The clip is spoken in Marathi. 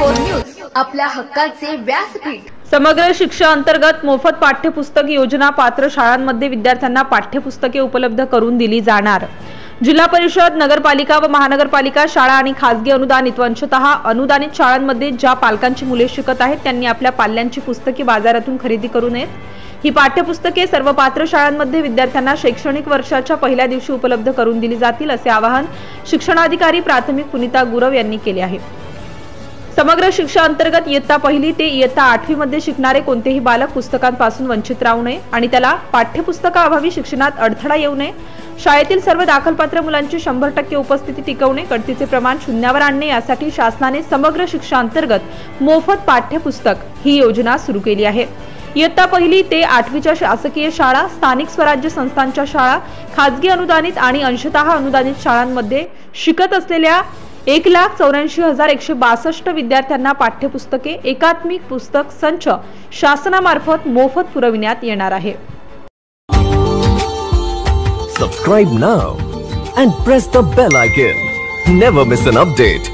24 न्यूज आपल्या हक्काचे व्यासपीठ। समग्र शिक्षा अंतर्गत मोफत पाठ्यपुस्तक योजना पात्र शाळांमध्ये विद्यार्थ्यांना पाठ्यपुस्तके उपलब्ध करून दिली जाणार। जिल्हा परिषद, नगरपालिका व महानगरपालिका शाळा आणि खासगी अनुदानित व अंशतः अनुदानित शाळांमध्ये ज्या पालकांची मुले शिकत आहेत त्यांनी आपल्या पाल्यांची पुस्तके बाजारातून खरेदी करू नयेत। ही पाठ्यपुस्तके सर्व पात्र शाळांमध्ये विद्यार्थ्यांना शैक्षणिक वर्षाच्या पहिल्या दिवशी उपलब्ध करून दिली जातील असे आवाहन शिक्षणाधिकारी प्राथमिक पुनीता गुरव यांनी केले आहे। समग्र शिक्षा अंतर्गत इयत्ता पहिली ते इयत्ता 8वी मध्ये शिकणारे कोणतेही बालक पुस्तकांपासून वंचित राहू नये आणि त्याला पाठ्यपुस्तकाअभावी शिक्षणात अडथळा येऊ नये। शाळेतील सर्व दाखलपात्र मुलांची 100% उपस्थिती टिकवणे, गळतीचे प्रमाण शून्यावर आणणे यासाठी शासनाने समग्र शिक्षा अंतर्गत मोफत पाठ्यपुस्तक ही योजना सुरू केली आहे। इयत्ता पहिली ते 8वीच्या शासकीय शाळा, स्थानिक स्वराज्य संस्थांच्या शाळा, खासगी अनुदानित आणि अंशतः अनुदानित शाळांमध्ये शिकत असलेल्या 1,84,162 विद्यार्थ्यांना पाठ्यपुस्तके एकात्मिक पुस्तक संच शासनामार्फत मोफत पुरविण्यात येणार आहे। Subscribe now and press the bell icon. Never miss an update.